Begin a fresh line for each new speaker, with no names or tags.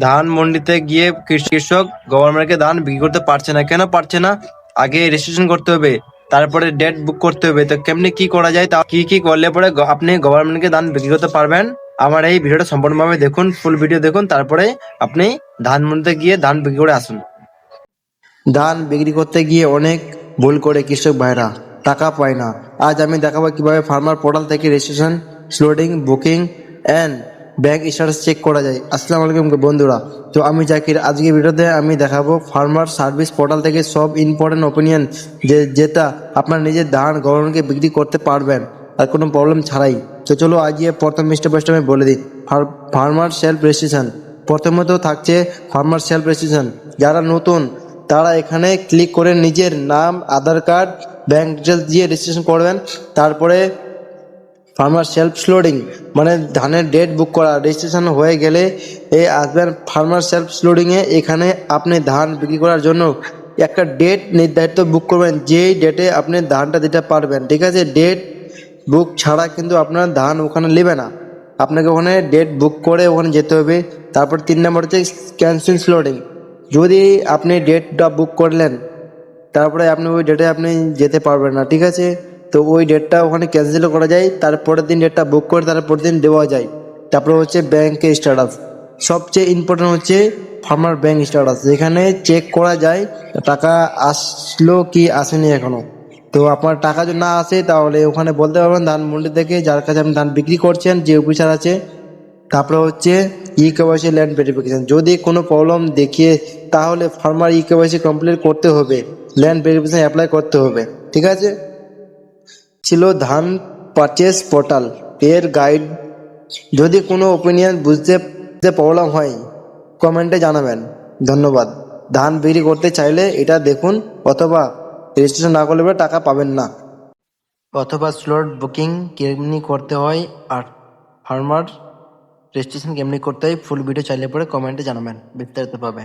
ধান মন্ডিতে গিয়ে কৃষক গভর্নমেন্টকে ধান বিক্রি করতে পারছে না। কেন পারছে না? আগে রেজিস্ট্রেশন করতে হবে, তারপরে ডেট বুক করতে হবে। তো কেমনি কি করা যায়, তা কি কি করলে পরে আপনি গভর্নমেন্টকে ধান বিক্রি করতে পারবেন? আমার এই ভিডিওটা সম্পূর্ণভাবে দেখুন, ফুল ভিডিও দেখুন, তারপরে আপনি ধান মন্ডিতে গিয়ে ধান বিক্রি করে আসুন। ধান বিক্রি করতে গিয়ে অনেক ভুল করে কৃষক ভাইরা টাকা পায় না। আজ আমি দেখাবো কিভাবে ফার্মার পোর্টাল থেকে রেজিস্ট্রেশন, স্লোডিং, booking and bank status check করা যায়। আসসালামু আলাইকুম বন্ধুরা, তো আমি জাকির। আজকে ভিডিওতে আমি দেখাবো ফার্মার সার্ভিস পোর্টাল থেকে সব ইম্পর্টেন্ট ওপিনিয়ন, যেটা আপনার নিজের ধান গভর্নমেন্টকে বিক্রি করতে পারবেন আর কোনো প্রবলেম ছাড়াই। তো চলো আজকে প্রথম স্টেপ বাই স্টেপ আমি বলে দিই। Farmer self registration. প্রথমত থাকছে ফার্মার সেলফ রেজিস্ট্রেশন। যারা নতুন তারা এখানে ক্লিক করে নিজের নাম, আধার কার্ড, ব্যাংক ডিটেলস দিয়ে রেজিস্ট্রেশন করবেন। তারপরে ফার্মার সেলফ স্লোডিং মানে ধানের ডেট বুক করা। রেজিস্ট্রেশন হয়ে গেলে আসবেন ফার্মার সেলফ স্লোডিংয়ে। এখানে আপনি ধান বিক্রি করার জন্য একটা ডেট নির্ধারিত বুক করবেন, যেই ডেটে আপনি ধানটা দিতে পারবেন। ঠিক আছে, ডেট বুক ছাড়া কিন্তু আপনার ধান ওখানে নেবে না, আপনাকে ওখানে ডেট বুক করে ওখানে যেতে হবে। তারপর 3 নম্বর হচ্ছে ক্যান্সেল স্লোডিং। যদি আপনি ডেটটা বুক করলেন, তারপরে আপনি ওই ডেটে আপনি যেতে পারবেন না, ঠিক আছে, তো ওই ডেটটা ওখানে ক্যান্সেলও করা যায়। তারপরের দিন ডেটটা বুক করে তারপরের দিন দেওয়া যায়। তারপরে হচ্ছে ব্যাংকের স্ট্যাটাস। সবচেয়ে ইম্পর্টেন্ট হচ্ছে ফার্মার ব্যাংক স্ট্যাটাস, যেখানে চেক করা যায় টাকা আসলো কি আসেনি এখনো। তো আপনার টাকা যদি না আসে তাহলে ওখানে বলতে পারবেন ধান মন্ডি থেকে, যার কাছে আপনি ধান বিক্রি করছেন, যে অফিসার আছে। তারপরে হচ্ছে কেওয়াইসি ল্যান্ড ভেরিফিকেশন। যদি কোনো প্রবলেম দেখিয়ে তাহলে ফার্মার কেওয়াইসি কমপ্লিট করতে হবে, ল্যান্ড ভেরিফিকেশন অ্যাপ্লাই করতে হবে। ঠিক আছে, ছিল ধান পারচেস পোর্টাল এর গাইড। যদি কোনো ওপিনিয়ন বুঝতে প্রবলেম হয় কমেন্টে জানাবেন। ধন্যবাদ। ধান বিক্রি করতে চাইলে এটা দেখুন, অথবা রেজিস্ট্রেশন না করলে টাকা পাবেন না, অথবা স্লট বুকিং কেমনি করতে হয় আর ফার্মার রেজিস্ট্রেশন কেমনি করতে হয় ফুল ভিডিও চাইলে পরে কমেন্টে জানাবেন, বিস্তারিত পাবে।